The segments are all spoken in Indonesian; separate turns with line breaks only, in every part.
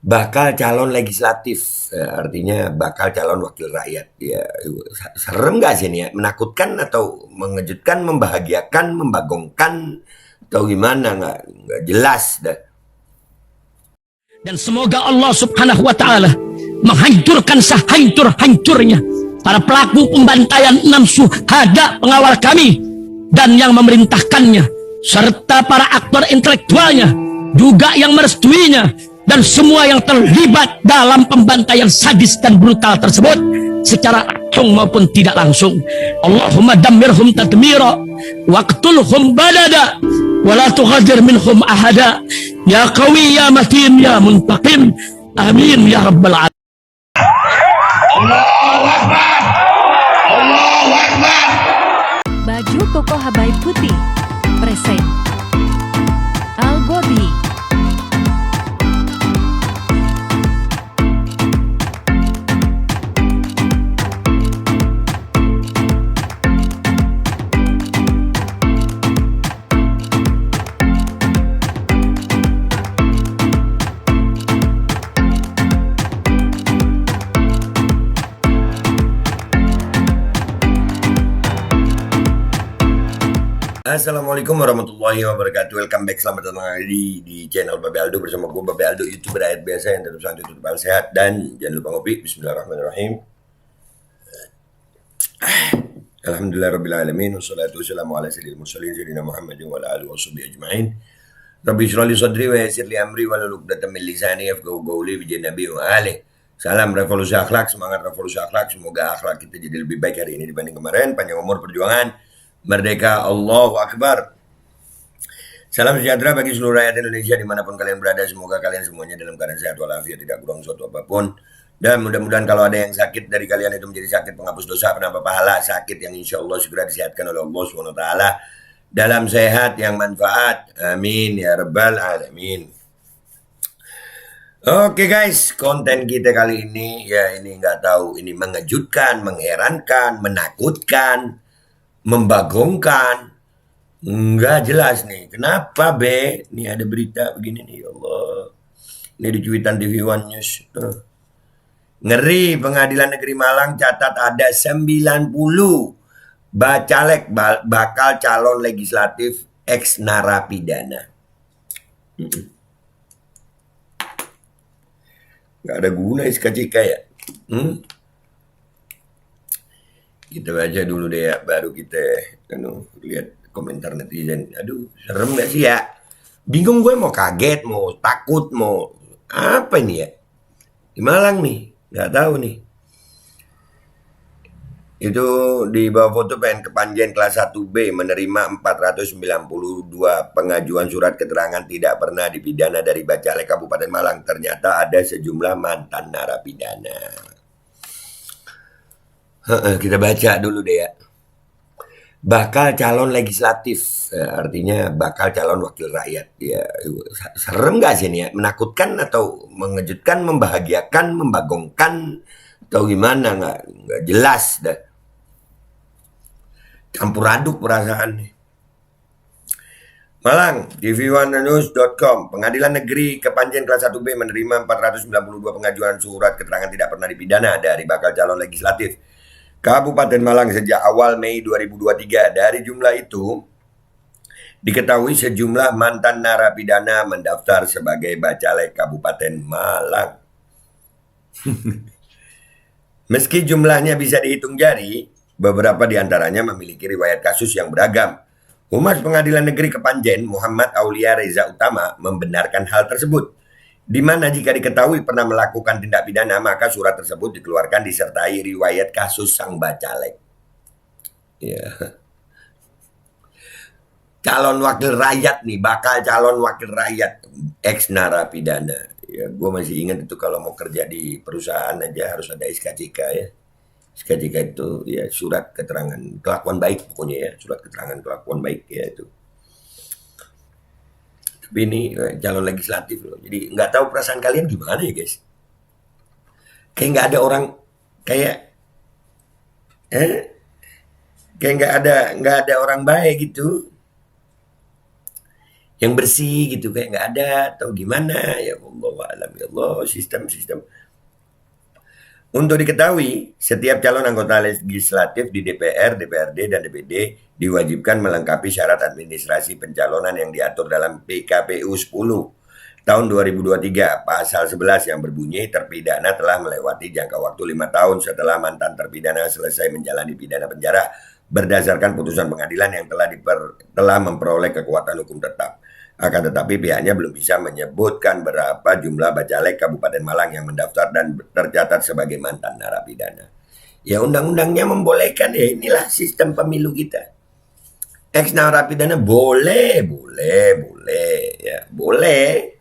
bakal calon legislatif, artinya bakal calon wakil rakyat. Ya, serem nggak sih ini ya? Menakutkan atau mengejutkan, membahagiakan, membagongkan, atau gimana? Nggak jelas dah.
Dan semoga Allah subhanahu wa ta'ala menghancurkan sehancur-hancurnya para pelaku pembantaian 6 syuhada pengawal kami dan yang memerintahkannya, serta para aktor intelektualnya juga yang merestuinya, dan semua yang terlibat dalam pembantaian sadis dan brutal tersebut secara langsung maupun tidak langsung. Allahumma dammirhum tadmira waqtulhum balada wala tughadir minhum ahada ya qawi ya matin ya muntaqim amin ya rabbal alamin.
Allahu Akbar, Allahu Akbar.
Baju koko Habaib Putih present Al Gobi.
Assalamualaikum warahmatullahi wabarakatuh. Welcome back, selamat datang lagi di channel Babe Aldo bersama gue Babe Aldo, YouTuber rakyat biasa yang tetap santai, tetap sehat, dan jangan lupa ngopi. Bismillahirrahmanirrahim. Alhamdulillahirrabbilalamin. Wassalatu wassalamu ala sayyidil mursalin sayyidina Muhammadin wa ala alihi washabihi ajma'in. Rabbi shrah li sadri wa yassir li amri wa hlul 'uqdatam min lisani yafqahu qawli bi nabi wa alihi. Salam revolusi akhlak, semangat revolusi akhlak. Semoga akhlak kita jadi lebih baik hari ini dibanding kemarin. Panjang umur, perjuangan, merdeka, Allahu Akbar. Salam sejahtera bagi seluruh rakyat Indonesia dimanapun kalian berada. Semoga kalian semuanya dalam keadaan sehat walafiat, tidak kurang suatu apapun. Dan mudah-mudahan kalau ada yang sakit dari kalian itu menjadi sakit penghapus dosa, penambah pahala, sakit yang insya Allah segera disehatkan oleh Allah SWT dalam sehat yang manfaat. Amin ya rabbal alamin. Oke guys, konten kita kali ini ya ini nggak tahu ini mengejutkan, mengherankan, menakutkan, membagongkan, nggak jelas nih. Kenapa be? Nih ada berita begini nih, ya Allah. Ini di cuitan TV One News. Ngeri, Pengadilan Negeri Malang catat ada 90 bacalek bakal calon legislatif ex narapidana. Nggak ada guna SKCK ya. Kita baca dulu deh ya, baru kita lihat komentar netizen. Aduh, serem gak sih ya? Bingung gue, mau kaget, mau takut, mau apa ini ya? Di Malang nih, nggak tahu nih. Itu di bawah foto pengen kepanjen kelas 1B menerima 492 pengajuan surat keterangan tidak pernah dipidana dari Bacalek Kabupaten Malang. Ternyata ada sejumlah mantan narapidana. Kita baca dulu deh ya. Bakal calon legislatif, artinya bakal calon wakil rakyat. Ya, serem gak sih ini ya? Menakutkan atau mengejutkan, membahagiakan, membagongkan, atau gimana? Nggak jelas dah. Campur aduk perasaan nih. Malang, tv1news.com. Pengadilan Negeri Kepanjen kelas 1B menerima 492 pengajuan surat keterangan tidak pernah dipidana dari bakal calon legislatif Kabupaten Malang sejak awal Mei 2023. Dari jumlah itu, diketahui sejumlah mantan narapidana mendaftar sebagai bacalek Kabupaten Malang. Meski jumlahnya bisa dihitung jari, beberapa diantaranya memiliki riwayat kasus yang beragam. Humas Pengadilan Negeri Kepanjen, Muhammad Aulia Reza Utama, membenarkan hal tersebut, di mana jika diketahui pernah melakukan tindak pidana, maka surat tersebut dikeluarkan disertai riwayat kasus sang bacalek. Ya. Calon wakil rakyat nih, bakal calon wakil rakyat ex narapidana. Ya, gue masih ingat itu kalau mau kerja di perusahaan aja harus ada SKCK ya. SKCK itu ya surat keterangan kelakuan baik pokoknya ya, surat keterangan kelakuan baik ya itu. Tapi ini calon legislatif loh. Jadi nggak tahu perasaan kalian gimana ya guys. Kayak nggak ada orang kayak kayak nggak ada orang baik gitu. yang bersih gitu, kayak nggak ada atau gimana ya, Allah alam ya Allah, sistem. Untuk diketahui, setiap calon anggota legislatif di DPR, DPRD, dan DPD diwajibkan melengkapi syarat administrasi pencalonan yang diatur dalam PKPU 10 tahun 2023 pasal 11 yang berbunyi terpidana telah melewati jangka waktu 5 tahun setelah mantan terpidana selesai menjalani pidana penjara berdasarkan putusan pengadilan yang telah memperoleh kekuatan hukum tetap. Akan tetapi pihaknya belum bisa menyebutkan berapa jumlah bacalek Kabupaten Malang yang mendaftar dan tercatat sebagai mantan narapidana. Ya undang-undangnya membolehkan, ya inilah sistem pemilu kita. Ex narapidana boleh ya, boleh.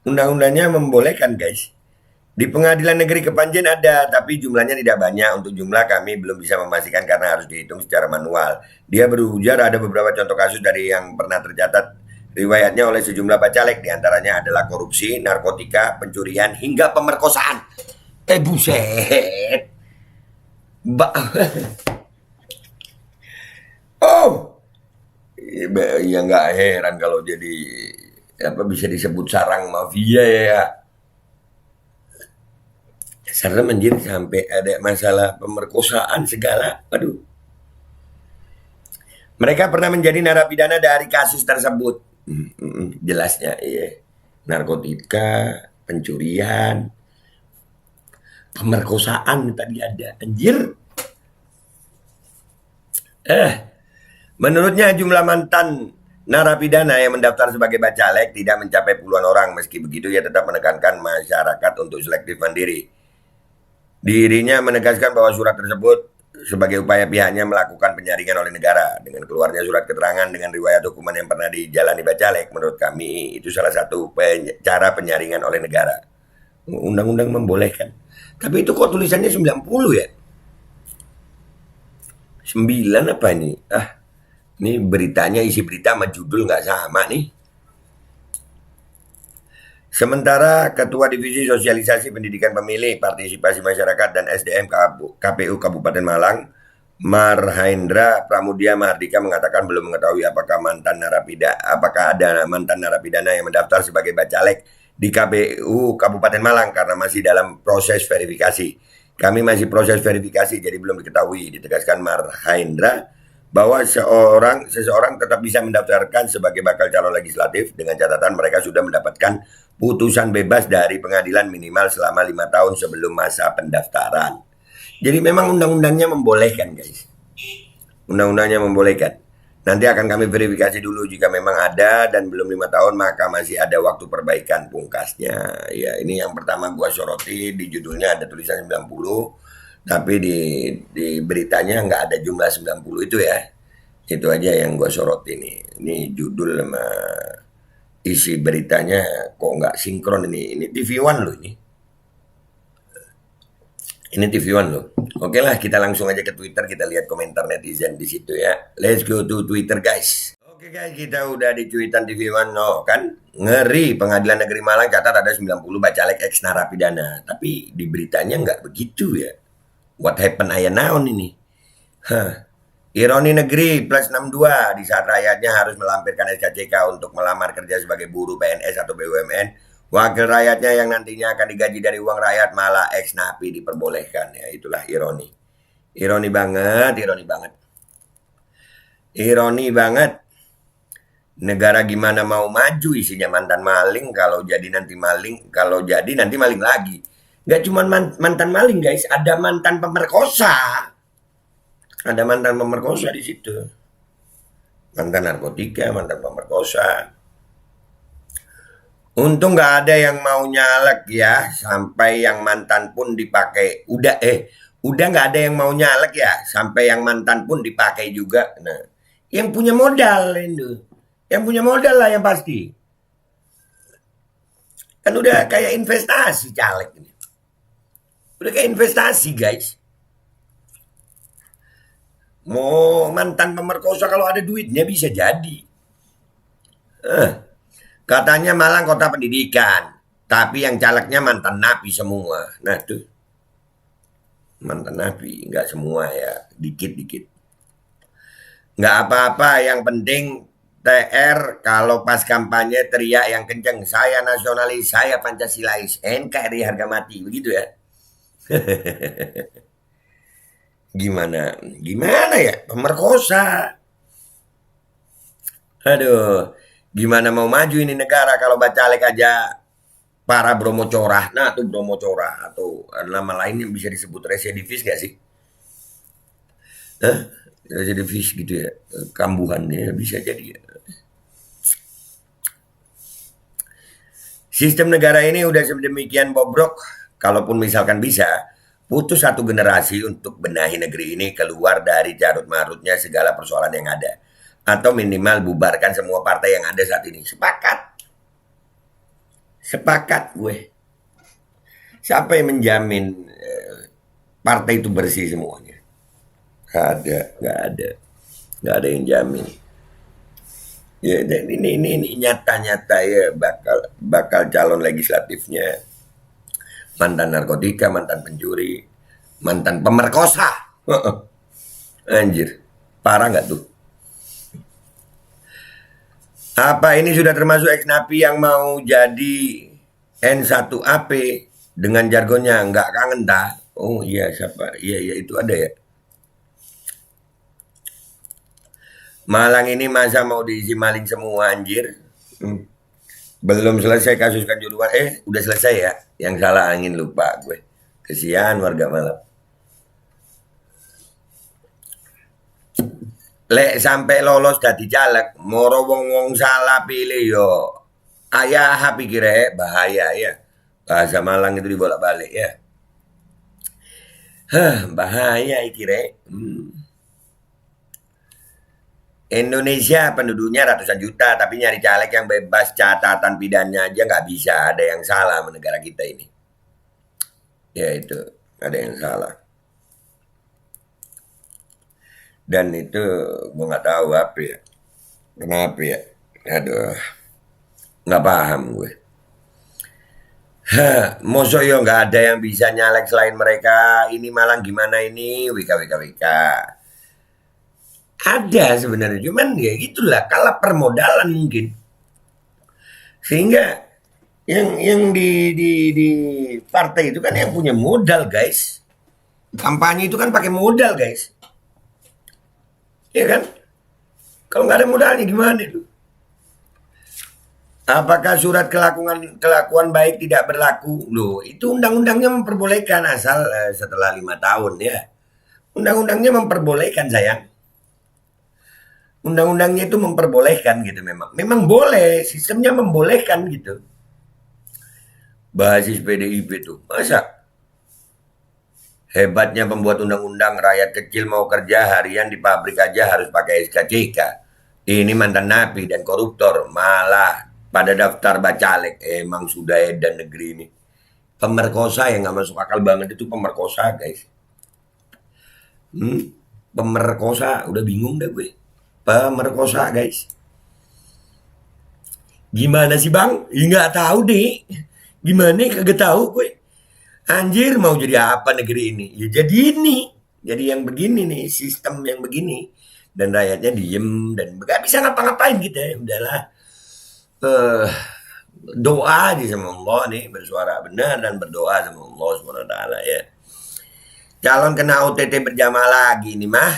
Undang-undangnya membolehkan, guys. Di Pengadilan Negeri Kepanjen ada, tapi jumlahnya tidak banyak. Untuk jumlah kami belum bisa memastikan karena harus dihitung secara manual. Dia berujar ada beberapa contoh kasus dari yang pernah tercatat riwayatnya oleh sejumlah bacalek. Di antaranya adalah korupsi, narkotika, pencurian, hingga pemerkosaan. Buset. Oh, ya nggak heran kalau jadi bisa disebut sarang mafia ya. Serem anjir, sampai ada masalah pemerkosaan segala. Aduh. Mereka pernah menjadi narapidana dari kasus tersebut. Jelasnya iya. Narkotika, pencurian, pemerkosaan tadi ada. Anjir. Menurutnya jumlah mantan narapidana yang mendaftar sebagai bacalek tidak mencapai puluhan orang. Meski begitu ia tetap menekankan masyarakat untuk selektif mandiri. Dirinya menegaskan bahwa surat tersebut sebagai upaya pihaknya melakukan penyaringan oleh negara. Dengan keluarnya surat keterangan dengan riwayat hukuman yang pernah dijalani bacalek, menurut kami itu salah satu cara penyaringan oleh negara. Undang-undang membolehkan. Tapi itu kok tulisannya 90 ya? 9 apa ini? Ini beritanya, isi berita sama judul nggak sama nih. Sementara Ketua Divisi Sosialisasi Pendidikan Pemilih, Partisipasi Masyarakat dan SDM KPU Kabupaten Malang, Marhaendra Pramudia Mahardika mengatakan belum mengetahui apakah ada mantan narapidana yang mendaftar sebagai bacalek di KPU Kabupaten Malang karena masih dalam proses verifikasi. Kami masih proses verifikasi, jadi belum diketahui, ditegaskan Marhaendra, bahwa seseorang tetap bisa mendaftarkan sebagai bakal calon legislatif dengan catatan mereka sudah mendapatkan putusan bebas dari pengadilan minimal selama 5 tahun sebelum masa pendaftaran. Jadi memang undang-undangnya membolehkan, guys. Undang-undangnya membolehkan. Nanti akan kami verifikasi dulu, jika memang ada dan belum 5 tahun maka masih ada waktu perbaikan pungkasnya. Ya, ini yang pertama gua soroti, di judulnya ada tulisan 90. Tapi di beritanya nggak ada jumlah 90 itu ya. Itu aja yang gue sorot ini. Ini judul sama isi beritanya kok nggak sinkron ini. Ini TV One loh ini. Ini TV One loh. Oke lah, kita langsung aja ke Twitter, kita lihat komentar netizen di situ ya. Let's go to Twitter, guys. Oke guys, kita udah di tweetan TV One. No, kan ngeri, Pengadilan Negeri Malang catat ada 90 bacalek ex narapidana. Tapi di beritanya nggak begitu ya. What happened ayah naon ini? Ironi negeri plus 62 di saat rakyatnya harus melampirkan SKCK untuk melamar kerja sebagai buruh PNS atau BUMN. Wakil rakyatnya yang nantinya akan digaji dari uang rakyat malah ex napi diperbolehkan. Ya itulah ironi. Ironi banget. Ironi banget. Negara gimana mau maju isinya mantan maling, kalau jadi nanti maling lagi. Gak cuma mantan maling, guys, ada mantan pemerkosa. Ada mantan pemerkosa di situ. Mantan narkotika, mantan pemerkosa. Untung gak ada yang mau nyalek ya, sampai yang mantan pun dipakai. Udah gak ada yang mau nyalek ya, sampai yang mantan pun dipakai juga. Nah, yang punya modal itu. Yang punya modal lah yang pasti. Kan udah kayak investasi caleg ini. Udah kayak investasi, guys. Mau mantan pemerkosa kalau ada duitnya bisa jadi. Katanya Malang kota pendidikan, tapi yang calegnya mantan napi semua. Nah tuh, mantan napi, nggak semua ya, dikit-dikit. Nggak apa-apa, yang penting TR kalau pas kampanye teriak yang kenceng, saya nasionalis, saya Pancasilais, NKRI harga mati, begitu ya. Gimana? Gimana ya? Pemerkosa. Aduh, gimana mau maju ini negara kalau bacalek aja para Bromo Corah. Nah, tuh Bromo Corah atau nama lain yang bisa disebut residivis gak sih? Hah? Residivis gitu ya. Kambuhannya bisa jadi ya. Sistem negara ini udah sedemikian bobrok, kalaupun misalkan bisa, putus satu generasi untuk benahi negeri ini keluar dari carut marutnya segala persoalan yang ada. Atau minimal bubarkan semua partai yang ada saat ini. Sepakat. Sepakat gue. Siapa yang menjamin partai itu bersih semuanya? Gak ada, gak ada. Gak ada yang jamin. Ya, dan ini nyata-nyata ya bakal calon legislatifnya mantan narkotika, mantan pencuri, mantan pemerkosa. Anjir, parah nggak tuh? Apa ini sudah termasuk ex-napi yang mau jadi N1AP dengan jargonnya nggak kangen dah? Oh iya siapa? Iya itu ada ya. Malang ini masa mau diisi maling semua anjir. Belum selesai kasus Kanjuruhan. Udah selesai ya. Yang salah angin lupa gue. Kesian warga Malang. Lek sampai lolos dadi caleg, moro wong salah pilih yo. Ayah pikirnya bahaya ya. Bahasa Malang itu dibolak-balik ya. Bahaya ikire. Indonesia penduduknya ratusan juta, tapi nyari caleg yang bebas catatan pidananya aja nggak bisa. Ada yang salah sama negara kita ini. Ya itu, ada yang salah. Dan itu gue nggak tahu apa ya. Kenapa ya? Aduh, nggak paham gue. Mosok yo nggak ada yang bisa nyalek selain mereka. Ini Malang gimana ini? WK. Ada sebenarnya, cuman ya gitulah, kalah permodalan mungkin. Sehingga yang di partai itu kan yang punya modal, guys. Kampanye itu kan pakai modal, guys. Iya kan? Kalau nggak ada modalnya gimana itu? Apakah surat kelakuan baik tidak berlaku? Loh, itu undang-undangnya memperbolehkan asal setelah 5 tahun ya. Undang-undangnya memperbolehkan sayang. Undang-undangnya itu memperbolehkan gitu memang. Memang boleh, sistemnya membolehkan gitu. Basis PDIP itu. Masa? Hebatnya pembuat undang-undang, rakyat kecil mau kerja harian di pabrik aja harus pakai SKCK. Ini mantan napi dan koruptor, malah pada daftar bacalek. Emang sudah edan negeri ini. Pemerkosa yang gak masuk akal banget itu pemerkosa, guys. Pemerkosa, udah bingung dah gue. Pemerkosa, guys. Gimana sih bang? Ya nggak tahu deh. Gimana? Kagak tahu gue. Anjir mau jadi apa negeri ini? Ya jadi ini. Jadi yang begini nih, sistem yang begini. Dan rakyatnya diem dan nggak bisa ngapa-ngapain gitu ya. Udahlah. Doa aja sama Allah nih, bersuara benar dan berdoa sama Allah SWT ya. Calon kena OTT berjamaah lagi nih mah.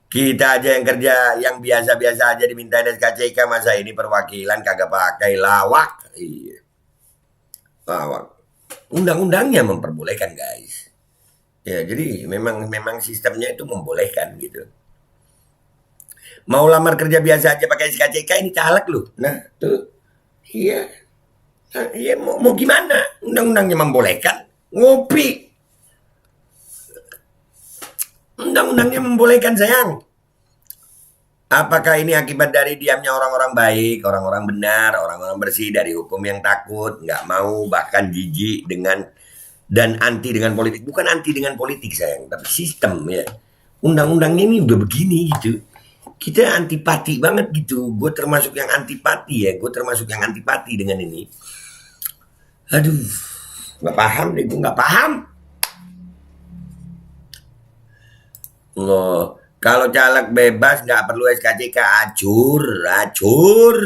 Kita aja yang kerja, yang biasa-biasa aja dimintain SKCK, masa ini perwakilan kagak pakai lawak. Iya. Lawak. Undang-undangnya memperbolehkan, guys. Ya, jadi memang sistemnya itu membolehkan gitu. Mau lamar kerja biasa aja pakai SKCK ini caleg loh. Nah, tuh. Iya. Nah, iya mau gimana? Undang-undangnya membolehkan. Ngopi. Undang-undangnya membolehkan sayang. Apakah ini akibat dari diamnya orang-orang baik, orang-orang benar, orang-orang bersih dari hukum yang takut, nggak mau bahkan jijik dengan dan anti dengan politik? Bukan anti dengan politik sayang, tapi sistem ya. Undang-undangnya ini udah begini gitu. Kita antipati banget gitu. Gue termasuk yang antipati ya. Gue termasuk yang antipati dengan ini. Aduh, nggak paham deh, gue nggak paham. Loh, Kalau caleg bebas nggak perlu SKCK, acur, acur,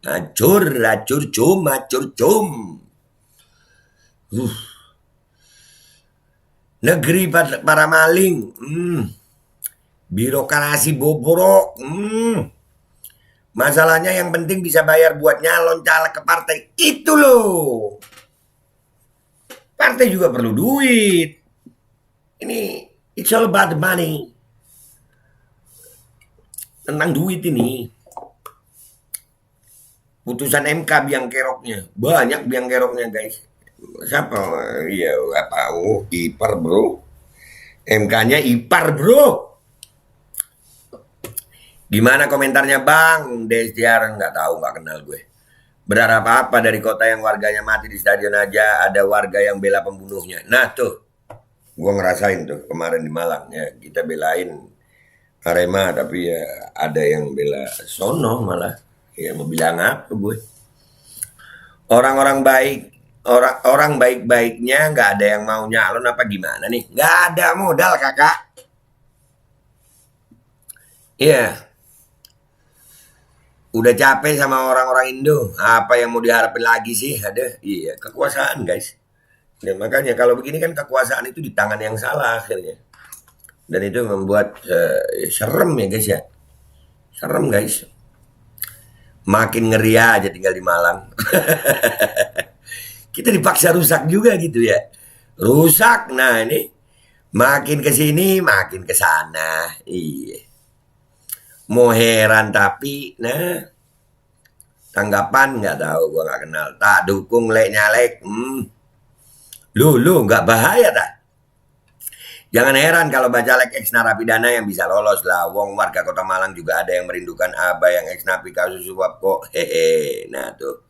acur, acur, cum, acur, cum. Negeri para maling, birokrasi bobrok. Masalahnya yang penting bisa bayar buat nyalon caleg ke partai. Itu loh. Partai juga perlu duit. Ini it's all about the money. Tentang duit ini. Putusan MK biang keroknya. Banyak biang keroknya guys. Siapa? Iya, apa? Oh, ipar bro. MK-nya ipar bro. Gimana komentarnya Bang Destiar? Nggak tahu, nggak kenal gue. Berharap apa dari kota yang warganya mati di stadion aja ada warga yang bela pembunuhnya. Nah tuh, gue ngerasain tuh kemarin di Malang ya, kita belain Arema tapi ya ada yang bela sono malah. Ya mau bilang apa gue? Orang-orang baik, orang baik-baiknya nggak ada yang mau nyalon apa gimana nih? Nggak ada modal kakak. Iya. Udah capek sama orang-orang Indo. Apa yang mau diharapin lagi sih? Ada, iya, kekuasaan guys. Dan makanya kalau begini kan kekuasaan itu di tangan yang salah akhirnya. Dan itu membuat serem ya guys ya. Serem guys. Makin ngeri aja tinggal di Malang. Kita dipaksa rusak juga gitu ya. Rusak, nah ini makin ke sini makin ke sana. Iya. Mau heran tapi, nah tanggapan nggak tahu, gua nggak kenal. Tak dukung lek nyalek, lu nggak bahaya tak? Jangan heran kalau bacalek ex narapidana yang bisa lolos lah. Wong warga Kota Malang juga ada yang merindukan abah yang ex napi kasus suap kok. Hehe, nah tuh.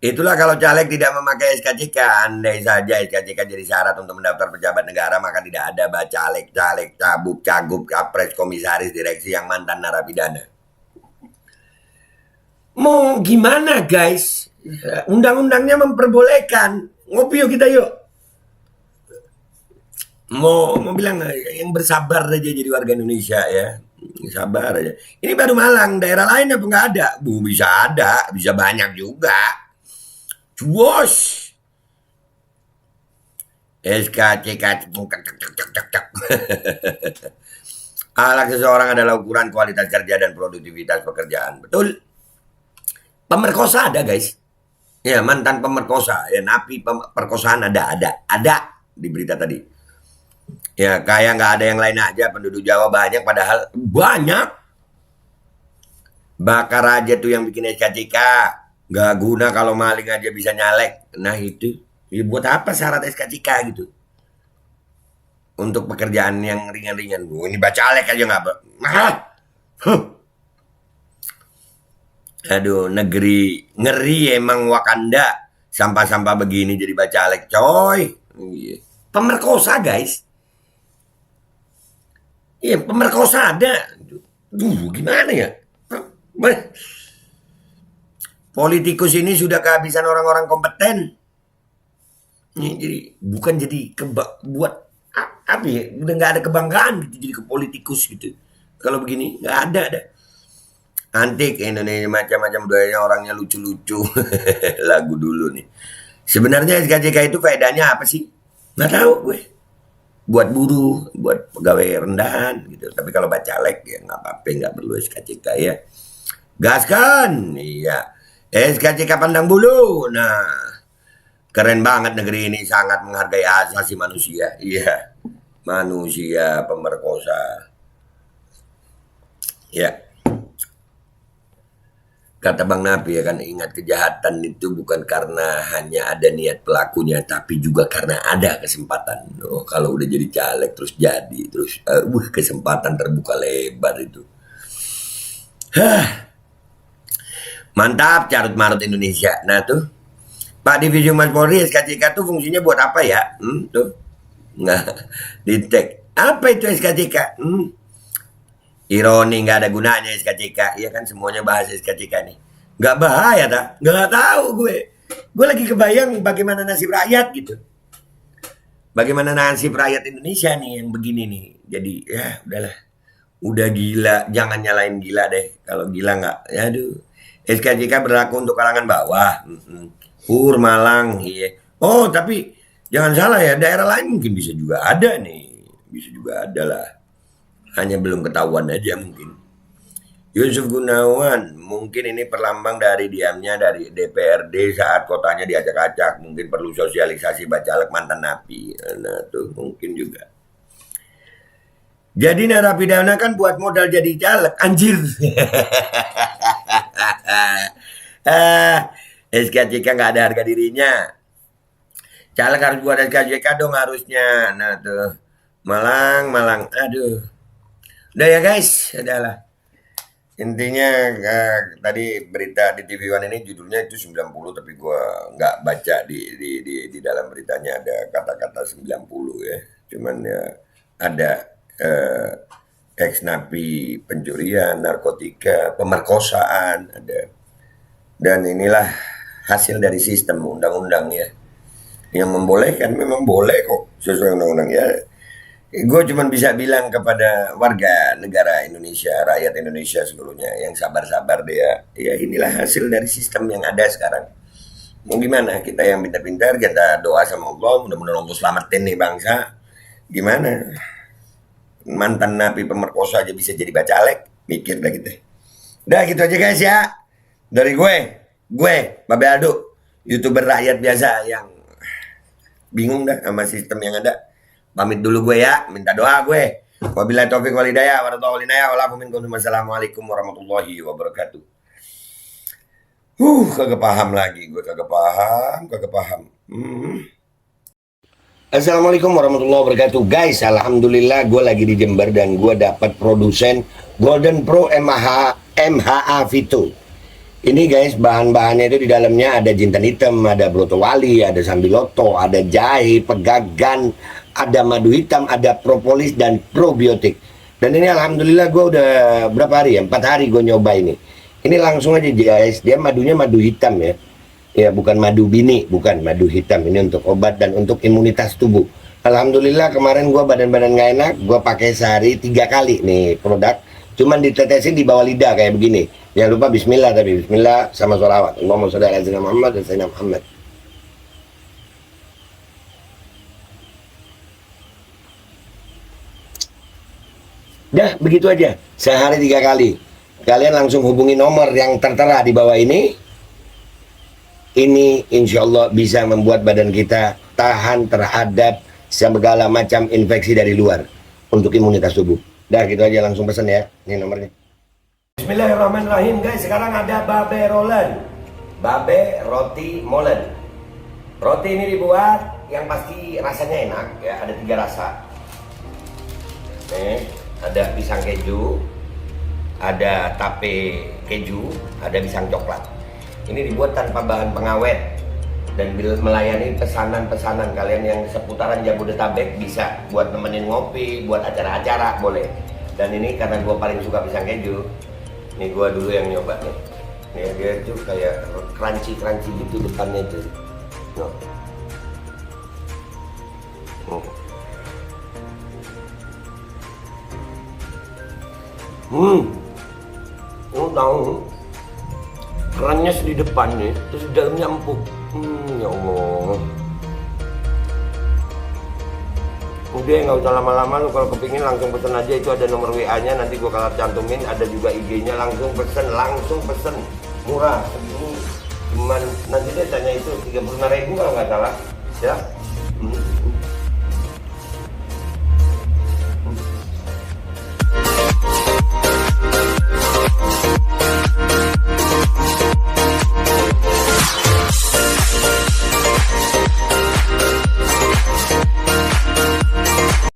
Itulah kalau caleg tidak memakai SKCK. Andai saja SKCK jadi syarat untuk mendaftar pejabat negara, maka tidak ada bacalek, caleg, cabuk, cagup, kapres, komisaris, direksi yang mantan narapidana. Mau gimana guys? Undang-undangnya memperbolehkan. Ngopi yuk kita yuk. Mau bilang yang bersabar aja jadi warga Indonesia ya. Sabar aja. Ini baru Malang, daerah lain apa nggak ada? Bisa ada, bisa banyak juga. Cuos. SKCK. Alat seseorang adalah ukuran kualitas kerja dan produktivitas pekerjaan. Betul. Pemerkosa ada guys. Ya mantan pemerkosa. Ya napi perkosaan ada di berita tadi. Ya kayak nggak ada yang lain aja. Penduduk Jawa banyak padahal banyak. Bakar aja tuh yang bikin SKCK. Gak guna kalau maling aja bisa nyalek. Nah itu. Ya buat apa syarat SKCK gitu? Untuk pekerjaan yang ringan-ringan. Ini bacalek aja gak. Mahal. Aduh negeri. Ngeri emang Wakanda. Sampah-sampah begini jadi bacalek coy. Pemerkosa guys. Iya pemerkosa ada. Gimana ya? Politikus ini sudah kehabisan orang-orang kompeten. Jadi bukan jadi buat apa ya? Udah nggak ada kebanggaan gitu jadi ke politikus gitu. Kalau begini nggak ada. Antik Indonesia macam-macam budayanya orangnya lucu-lucu. Lagu dulu nih. Sebenarnya SKCK itu faedahnya apa sih? Nggak tahu gue. Buat buruh, buat pegawai rendahan gitu. Tapi kalau bacalek ya nggak apa-apa, nggak perlu SKCK ya. Gaskan, iya. SKCK pandang bulu. Nah, keren banget negeri ini sangat menghargai asasi manusia. Iya, manusia pemerkosa. Ya, kata Bang Napi ya kan, ingat kejahatan itu bukan karena hanya ada niat pelakunya, tapi juga karena ada kesempatan. Oh, kalau udah jadi caleg terus kesempatan terbuka lebar itu. Mantap carut marut Indonesia. Nah tuh Pak Divisi Humas Polri SKCK tuh fungsinya buat apa ya? Tuh nggak ditek. Apa itu SKCK? Ironi nggak ada gunanya SKCK. Iya kan semuanya bahas SKCK nih. Nggak bahaya tak? Nggak tahu gue. Gue lagi kebayang bagaimana nasib rakyat gitu. bagaimana nasib rakyat Indonesia nih yang begini nih. Jadi ya udahlah. Udah gila, jangan nyalain gila deh. Kalau gila nggak, ya aduh. SKJK berlaku untuk kalangan bawah. Pur, Malang, iya. Oh, tapi jangan salah ya, daerah lain mungkin bisa juga ada nih. Bisa juga ada lah. Hanya belum ketahuan aja mungkin. Yusuf Gunawan, mungkin ini perlambang dari diamnya dari DPRD saat kotanya diacak-acak. Mungkin perlu sosialisasi bacalek mantan napi. Nah, tuh mungkin juga. Jadi narapidana kan buat modal jadi caleg, anjir. SKCK nggak ada harga dirinya. Caleg harus buat SKCK dong harusnya. Nah tuh, Malang, aduh. Udah ya guys, adalah. Intinya tadi berita di TV One ini judulnya itu 90, tapi gua nggak baca di dalam beritanya ada kata-kata 90 ya. Cuman ya ada ex napi pencurian, narkotika, pemerkosaan ada. Dan inilah hasil dari sistem undang-undang ya. Yang membolehkan memang boleh kok sesuai undang-undang ya. Gue cuma bisa bilang kepada warga negara Indonesia, rakyat Indonesia seluruhnya yang sabar-sabar deh ya inilah hasil dari sistem yang ada sekarang. Mau gimana, kita yang pintar-pintar, kita doa sama Allah, mudah-mudahan Allah selamatin nih bangsa. Gimana? Mantan napi pemerkosa aja bisa jadi bacalek, mikir dah kita. Udah gitu aja guys ya. Dari gue Babe Aldo, YouTuber rakyat biasa yang bingung dah sama sistem yang ada. Pamit dulu gue ya, minta doa gue. Wabillahi taufiq wal hidayah, wassalamualaikum warahmatullahi wabarakatuh. Kagak paham lagi, gue kagak paham. Assalamualaikum warahmatullahi wabarakatuh. Guys, alhamdulillah gue lagi di Jember dan gue dapat produsen Golden Pro MHA Vito. Ini guys, bahan-bahannya itu di dalamnya ada jintan hitam, ada broto wali, ada sambiloto, ada jahe, pegagan, ada madu hitam, ada propolis dan probiotik. Dan ini alhamdulillah gue udah berapa hari ya? 4 hari gue nyoba ini. Ini langsung aja guys, dia madunya madu hitam ya. Ya bukan madu bini, bukan madu hitam. Ini untuk obat dan untuk imunitas tubuh. Alhamdulillah kemarin gue badan-badan gak enak, gue pakai sehari 3 kali nih produk. Cuman ditetesin di bawah lidah kayak begini. Jangan lupa bismillah, tapi bismillah sama sholawat. Allahumma sholli ala sayyidina Muhammad dan sayyidina Muhammad. Dah begitu aja, sehari 3 kali. Kalian langsung hubungi nomor yang tertera di bawah ini. Ini insya Allah bisa membuat badan kita tahan terhadap segala macam infeksi dari luar untuk imunitas tubuh. Dah gitu aja, langsung pesan ya. Ini nomornya. Bismillahirrahmanirrahim guys. Sekarang ada babe rolen, babe roti molen. Roti ini dibuat yang pasti rasanya enak ya. Ada 3 rasa. Nih, ada pisang keju, ada tape keju, ada pisang coklat. Ini dibuat tanpa bahan pengawet dan melayani pesanan-pesanan kalian yang seputaran Jabodetabek, bisa buat nemenin ngopi, buat acara-acara boleh. Dan ini karena gue paling suka pisang keju, ini gue dulu yang nyoba nih. Nih dia tuh kayak crunchy gitu depannya tuh. Tahu kerannya di depan nih, terus di dalamnya empuk. Ya Allah. Udah nggak usah lama-lama, lu kalau kepingin langsung pesen aja, itu ada nomor WA-nya, nanti gua kalau cantumin, ada juga IG-nya, langsung pesen, murah segini. Cuman nanti dia tanya itu 35.000 kalau nggak salah, ya.